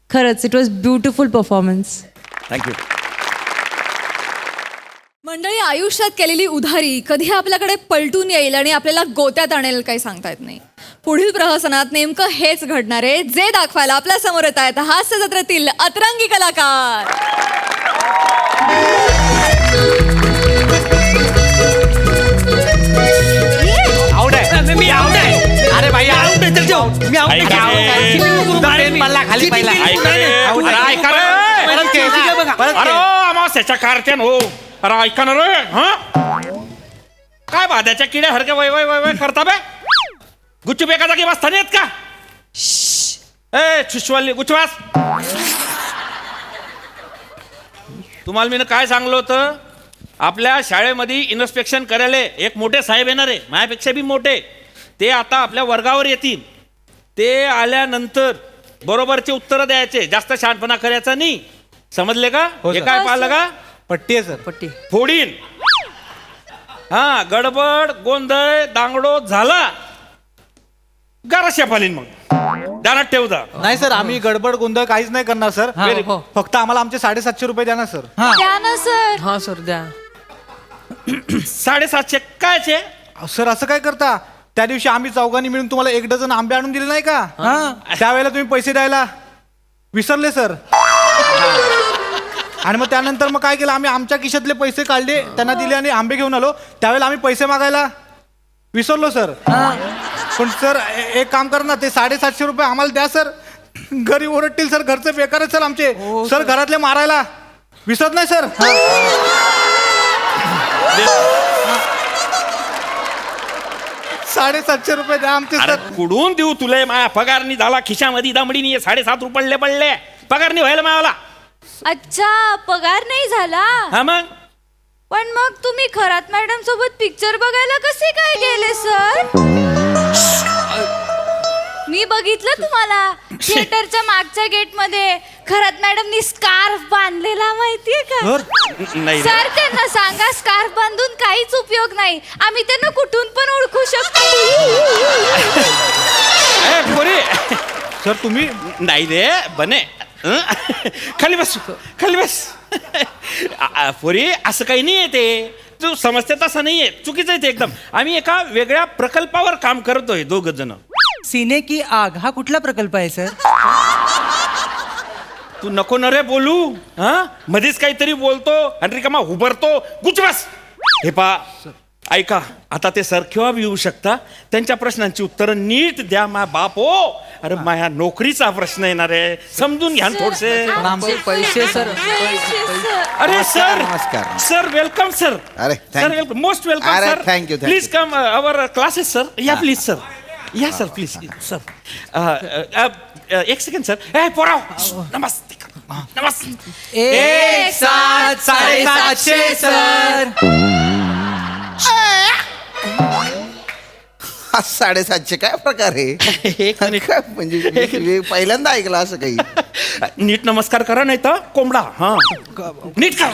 खरंच it was beautiful performance. Thank you. मंडळी, आयुष्यात केलेली उधारी कधी आपल्याकडे पलटून येईल आणि आपल्याला गोत्यात आणेल काही सांगता येत नाही. पुढील प्रहसनात नेमकं हेच घडणार आहे, जे दाखवायला आपल्या समोर येत आहेत हास्य जत्रेतील अतरंगी कलाकार. अरे भाई मी अमावस्याच्या कारत्यान हो. अरे ऐका ना रे. हा काय भाद्याच्या किड्यासारखे वय वय वय वय करता बे. गुच्चूप एका जागी बसता नाहीत का. ए शिशवाली गुच्चवास. तुम्हाला मी काय सांगलो होतं, आपल्या शाळेमध्ये इन्स्पेक्शन करायला एक मोठे साहेब येणार आहे, माझ्यापेक्षा बी मोठे. ते आता आपल्या वर्गावर येतील. ते आल्यानंतर बरोबरचे उत्तर द्यायचे, जास्त शहाणपणा करायचा नाही. समजले का. हे काय पाहिलं का. पट्टी आहे सर. पट्टी फोडीन. हा गडबड गोंधळ दांगडो झाला गारा शेपालीन. मग दारात ठेव जा. नाही सर, आम्ही गडबड गोंधळ काहीच नाही करणार सर. फक्त आम्हाला आमचे 750 रुपये द्या ना सर. द्या ना सर. हां सर द्या. 750 कायचे. सर असं काय करता, त्या दिवशी आम्ही चौघांनी मिळून तुम्हाला 1 डझन आंबे आणून दिले नाही का. त्यावेळेला तुम्ही पैसे द्यायला विसरले सर. आणि मग त्यानंतर मग काय केलं, आम्ही आमच्या खिशातले पैसे काढले, त्यांना दिले आणि आंबे घेऊन आलो. त्यावेळेला आम्ही पैसे मागायला विसरलो सर. पण सर एक काम कर ना, ते 750 रुपये आम्हाला द्या सर. घरी ओरडतील सर, घरचे बेकार आहेत सर आमचे. सर घरातले मारायला विसरत नाही सर. 750 रुपये द्या आमचे अरे सर. कुठून देऊ तुला. माझ्या पगारनी झाला खिशामध्ये दामडीनी 7.5 रुपये पडले. पगारनी व्हायला मला. अच्छा पगार नाही झाला. हा मग पण मग तुम्ही खरात मॅडम सोबत पिक्चर बघायला कसे काय गेले सर. मी बघितलं तुम्हाला थिएटरच्या मागच्या गेट मध्ये खरात मॅडमनी स्कार्फ बांधलेला माहितीये का. नाही रे. सर त्यांना सांगा स्कार्फ बांधून काहीच उपयोग नाही, आम्ही त्यांना कुठून पण ओळखू शकतो. ए, पोरी. सर तुम्ही नाही रे बने. खाली बस खाली बस. पोरी असं काही नाही आहे ते. तू समजते तसं नाही आहे, चुकीचं आहे ते एकदम. आम्ही एका वेगळ्या प्रकल्पावर काम करतोय 2 जण. सीने की आग हा कुठला प्रकल्प आहे सर. तू नको न रे बोलू. हा मध्येच काहीतरी बोलतो आणि रिकामा उभरतो. गुच्च बस. हे पा ऐका, आता ते सर केव्हा बी येऊ शकता. त्यांच्या प्रश्नांची उत्तरं नीट द्या. मा बाप हो. अरे माझ्या नोकरीचा प्रश्न येणार आहे, समजून घ्या थोडसे. पैसे सर. अरे सर नमस्कार. Sir welcome sir. अरे, thank sir you. Welcome, most welcome अरे, sir. thank you, thank please you. Come our classes sir. या प्लीज सर. या सर प्लीज सर. एक सेकंड सर. ए पोराव नमस्ते नमस्ते. 750 सर. 750 काय प्रकार आहे. काय म्हणजे मी पहिल्यांदा ऐकलं असं काही. नीट नमस्कार करा नाही तर कोंबडा. हा नीट करा.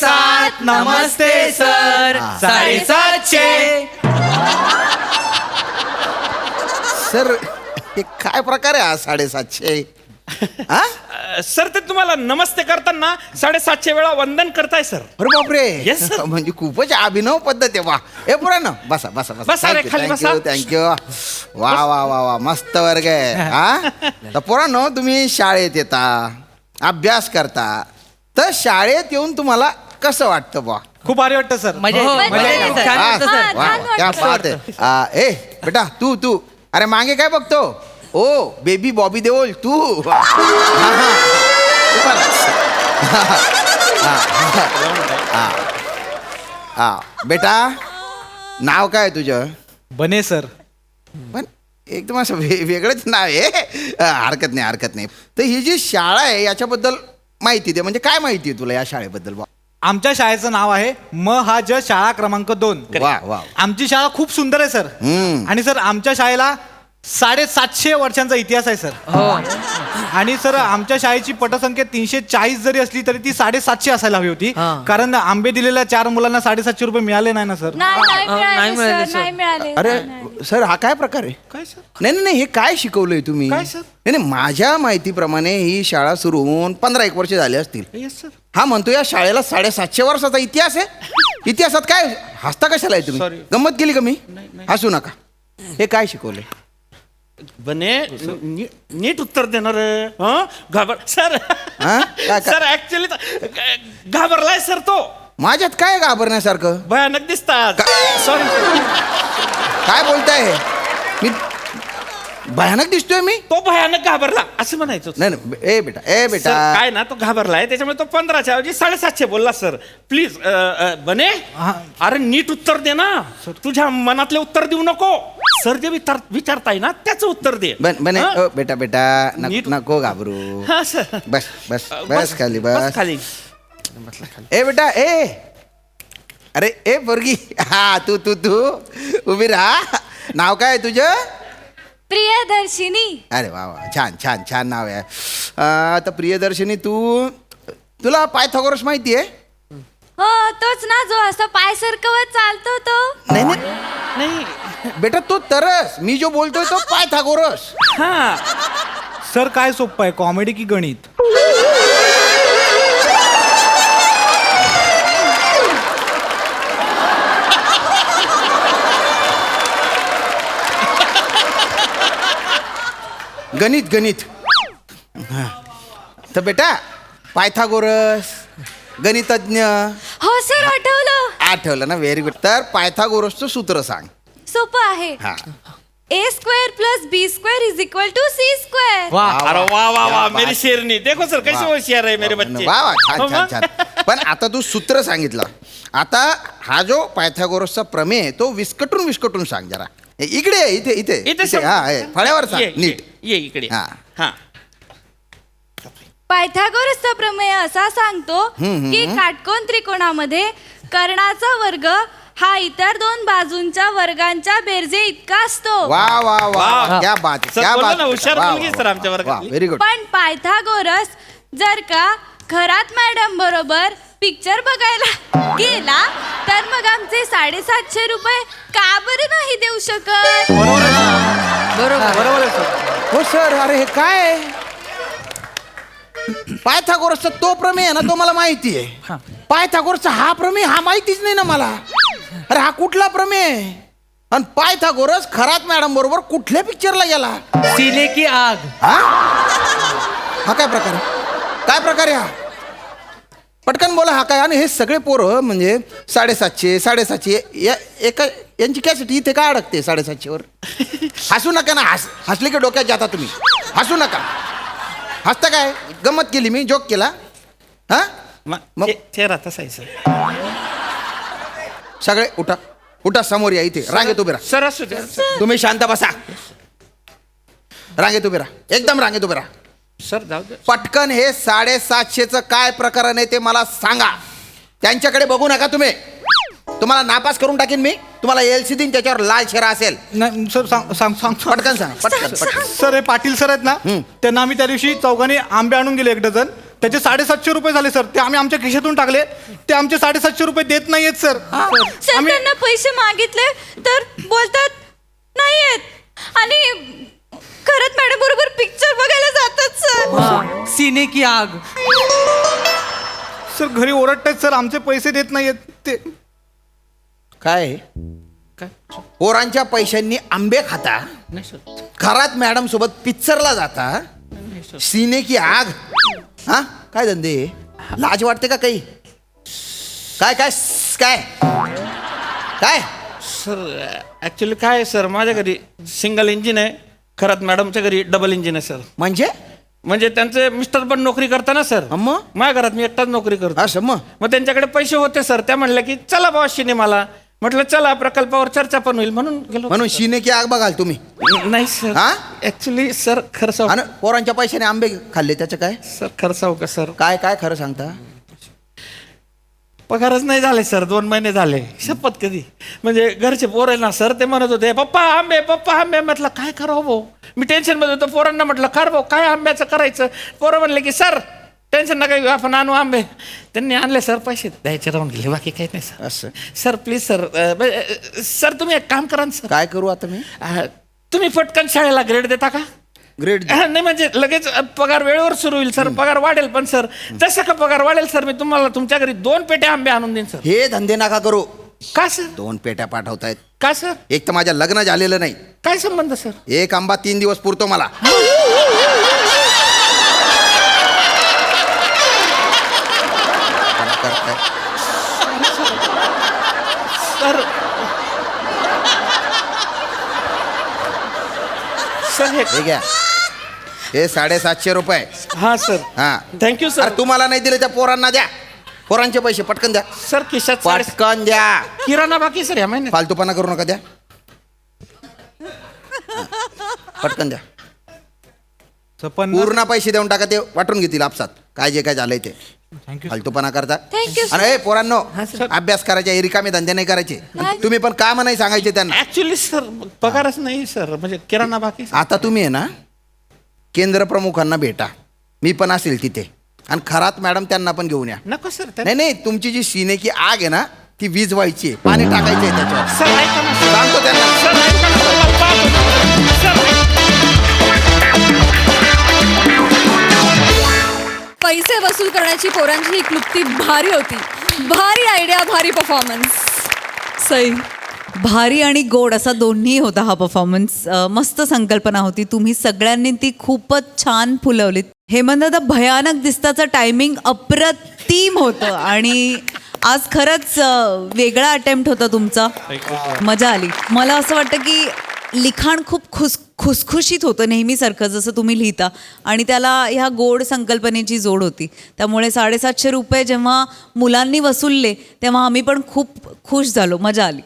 17 नमस्ते सर. 750. सर हे काय प्रकार आहे हा 750. हा सर ते तुम्हाला नमस्ते करताना 750 वेळा वंदन करताय सर. अरे बापरे. Yes, sir. म्हणजे खूपच अभिनव पद्धत आहे. वा ए पुरा ना बसा बसा बसा रे, खाली बसा. थँक्यू. वा वा वा वा मस्त वर्ग आहे. हा तर पोरांनो, तुम्ही शाळेत येता, अभ्यास करता, तर शाळेत येऊन तुम्हाला कसं वाटतं बा. खूप भारी वाटतं सर. क्या बात आहे. ए बेटा तू अरे मागे काय बघतो. ओ बेबी बॉबी देओल तू. बेटा नाव काय तुझं. बने सर. पण एकदम असं वेगळंच नाव आहे. हरकत नाही हरकत नाही. तर ही जी शाळा आहे याच्याबद्दल माहिती दे. म्हणजे काय माहिती आहे तुला या शाळेबद्दल? आमच्या शाळेचं नाव आहे महाज शाळा क्रमांक 2. वा वा. आमची शाळा खूप सुंदर आहे सर. आणि सर आमच्या शाळेला 750 वर्षांचा इतिहास आहे सर. आणि सर आमच्या शाळेची पटसंख्या 340 जरी असली तरी ती 750 असायला हवी होती. कारण आंबे दिलेल्या 4 मुलांना 750 रुपये मिळाले नाही ना सर. नाही मिळाले. अरे सर हा काय प्रकार आहे? काय सर? नाही नाही हे काय शिकवलंय तुम्ही? काय सर? नाही माझ्या माहितीप्रमाणे ही शाळा सुरू होऊन 15-1 वर्ष झाले असतील. Yes sir. हा म्हणतो या शाळेला 750 वर्षाचा इतिहास आहे. इतिहासात काय हसता कशाला आहे तुम्ही? Sorry. गंमत केली का मी? हसू नका. हे काय शिकवलंय? बने नीट उत्तर देणार घाबर सर. हा? काय- सर ऍक्च्युली घाबरलाय सर तो. माझ्यात काय घाबरण्यासारखं? भयानक दिसतात. सॉरी काय बोलताय? मी भयानक दिसतोय मी? तो भयानक घाबरला असं म्हणायचं. नाही नाही ए बेटा ए बेटा. सर, काय ना तो घाबरलाय त्याच्यामुळे तो 15च्या ऐवजी 750 बोलला सर. प्लीज बने अरे नीट उत्तर दे ना. तुझ्या मनातले उत्तर देऊ नको. सर जे विचारताय ना त्याचं उत्तर दे. बने हा? बेटा बेटा नीट- नको घाबरू. हा सर. बस बस बस खाली बस खाली. ए बेटा ए. अरे ए पोरगी. हा तू तू तू उभी राहा. नाव काय तुझं? प्रियदर्शिनी. अरे वा वा छान छान छान नाव आहे. आता प्रियदर्शनी तुला पायथागोरस माहिती आहे? हो तोच ना जो असं पाय सरकवत चालतो तो. नाही नाही बेटा तो तरस. मी जो बोलतोय तो पायथागोरस. हा सर काय सोपं आहे, कॉमेडी की गणित? गणित गणित. हा. तर बेटा पायथागोरस गणितज्ञ. हो सर आठवलं. आठवलं ना? Very good. तर पायथागोरसचं सूत्र सांग. सोपं आहे. हा A² + B² = C². अरे वा वा वा मेरी शेरनी. देखो सर कैसे होशियार आहे मेरे बच्चे. वा वा छान हो छान मग? छान. पण आता तू सूत्र सांगितलं. आता हा जो पायथागोरसचा प्रमेय आहे तो विस्कटून सांग जरा. इकडे ये, इथे इथे इथे सर. हा हे, फळ्यावर ये, सांग नीट. ये इकडे. हा. हा पायथागोरसचा प्रमेय असा सांगतो की काटकोन त्रिकोणामध्ये कर्णाचा वर्ग हा इतर 2 बाजूंच्या वर्गांच्या बेरजे इतका असतो. वा वा वा वा. क्या बात है, सर, क्या बोला बात ना, है. हुशार वा, मुलगी वा, सर आमच्या वा, वर्गातली. वा, व्हेरी गुड. पण पायथागोरस जर का खरात मॅडम बरोबर पिक्चर बघायला गेला तर मग आमचे 750 रुपये का बरं नाही देऊ शकत? बरोबर आहे सर. हो सर. अरे हे काय पायथागोरसचा तो प्रमेय आहे ना तो मला माहिती आहे. पायथागोरसचा हा प्रमेय हा माहितीच नाही ना मला. अरे हा कुठला प्रमेय आहे? आणि पायथागोरस खरात मॅडम बरोबर कुठल्या पिक्चरला गेला? सीने की आग. हा काय प्रकार आहे? काय प्रकार आहे हा? पटकन बोला हा काय? आणि हे सगळे पोरं म्हणजे 750 यांची कॅसेट इथे काय अडकते 750 वर? हसू नका ना. हसले की डोक्यात जाता तुम्ही. हसू नका. हसता काय? गंमत केली मी, जोक केला. हा मग चेहरा तसा आहे सर. सगळे उठा उठा समोर या. इथे रांगेत उभे राहा. सर असू द्या. तुम्ही शांत बसा. रांगेत उभे राहा. एकदम रांगेत उभे राहा. सर जाऊ दे. पटकन हे 750चं काय प्रकरण आहे ते मला सांगा. त्यांच्याकडे बघू नका तुम्ही. तुम्हाला नापास करून टाकीन मी. तुम्हाला LC देईन त्याच्यावर लाल शेरा असेल. नाही सर सांग पटकन सांगा. पटकन. सर हे पाटील सर आहेत ना, त्यांना आम्ही त्या दिवशी चौघांनी आंबे आणून गेले 1 डझन. त्याचे 750 रुपये झाले सर. ते आम्ही आमच्या खिशातून टाकले. ते आमचे 750 रुपये देत नाहीयेत सर. सर त्यांना पैसे मागितले तर बोलतात नाही येत आणि खरंच मॅडम बरोबर पिक्चर बघायला जातात सर. सीने की आग. सर घरी ओरडतायत सर आमचे पैसे देत नाहीयेत ते. काय पोरांच्या पैशांनी आंबे खाता, नाही सर. खरात मॅडम सोबत पिक्चरला जाता, सीने की आग. हा काय धंदे? लाज वाटते का काही? काय काय काय काय सर ऍक्च्युली काय आहे सर माझ्या घरी सिंगल इंजिन आहे. खरंच मॅडमच्या घरी डबल इंजिन आहे सर. म्हणजे त्यांचे मिस्टर पण नोकरी करता ना सर. माझ्या घरात मी एकटाच नोकरी करतो. असं मग त्यांच्याकडे पैसे होते सर. त्या म्हणल्या की चला बाबा सिनेमाला. म्हटलं चला प्रकल्पावर चर्चा पण होईल म्हणून गेलो. म्हणून शिने की आग बघाल तुम्ही नाही सर, हा? ऍक्च्युली सर खरं सांगू आणि पोरांच्या पैशाने आंबे खाल्ले त्याचं काय सर, खरं सांगू का सर, काय काय खरं सांगता पगारच नाही झाले सर, 2 महिने झाले. शपथ कधी म्हणजे घरचे पोर आहे ना सर, ते म्हणत होते पप्पा आंबे. म्हटलं काय करावं भाऊ, मी टेन्शन मध्ये होतो. पोरांना म्हटलं खर भाऊ काय आंब्याचं करायचं. पोरं म्हणले की सर टेन्शन नका घेऊ, आपण आणू आंबे. त्यांनी आणले सर, पैसे द्यायचे राहून गेले, बाकी काही नाही सर. असं सर प्लीज सर, सर तुम्ही एक काम करा ना सर, काय करू आता मी तुम्ही पटकन शाळेला ग्रेड देता का? ग्रेड नाही म्हणजे लगेच पगार वेळेवर सुरू होईल सर, पगार वाढेल. पण सर जसं का पगार वाढेल सर, मी तुम्हाला तुमच्या घरी 2 पेट्या आंबे आणून देईन सर. हे धंदे नका करू. का सर? 2 पेट्या पाठवतायत. का सर? एक तर माझ्या लग्न झालेलं नाही. काय संबंध सर? एक आंबा 3 दिवस पुरतो मला. सर सर हे घ्या, हे 750 रुपये. हा सर, हा थँक्यू सर. अरे तुम्हाला नाही दिले त्या पोरांना द्या, पोरांचे पैसे पटकन द्या, सर खिशात पटकन द्या. किराणा बाकी सर या महिन्यात. फालतूपणा करू नका, द्या पटकन द्या. पण पूर्ण पैसे देऊन टाका, ते वाटून घेतील आपसात काय जे काय झालंय ते. फालतूपणा करता. आणि ए, पोरांनो अभ्यास करायचे, रिकामे धंदे नाही करायचे. तुम्ही पण काम नाही सांगायचे त्यांना. ऍक्च्युली सर पगारच नाही सर, म्हणजे किराणा बाकी. आता तुम्ही आहे ना केंद्र प्रमुखांना भेटा, मी पण असेल तिथे, आणि खरात मॅडम त्यांना पण घेऊन या. नको सर. नाही तुमची जी सीने की आग आहे ना ती विझवायची आहे, पाणी टाकायचं आहे त्याच्यावर. सर ऐका ना सर. सांगतो त्यांना. सर ऐका ना, तुम्हाला पाहतो. सर पैसे वसूल करण्याची पोरांची ही क्लुप्ती भारी होती. भारी आयडिया, भारी परफॉर्मन्स. सई, भारी आणि गोड असा दोन्ही होता हा परफॉर्मन्स. मस्त संकल्पना होती, तुम्ही सगळ्यांनी ती खूपच छान फुलवलीत. हेमंत दादा भयानक दिसताचं टायमिंग अप्रतिम होतं आणि आज खरंच वेगळा अटेम्प्ट होता तुमचा. मजा आली. मला असं वाटतं की लिखाण खूप खुसखुशीत होतं नेहमीसारखं जसं तुम्ही लिहिता, आणि त्याला ह्या गोड संकल्पनेची जोड होती. त्यामुळे 750 रुपये जेव्हा मुलांनी वसूलले तेव्हा आम्ही पण खूप खुश झालो, मजा आली.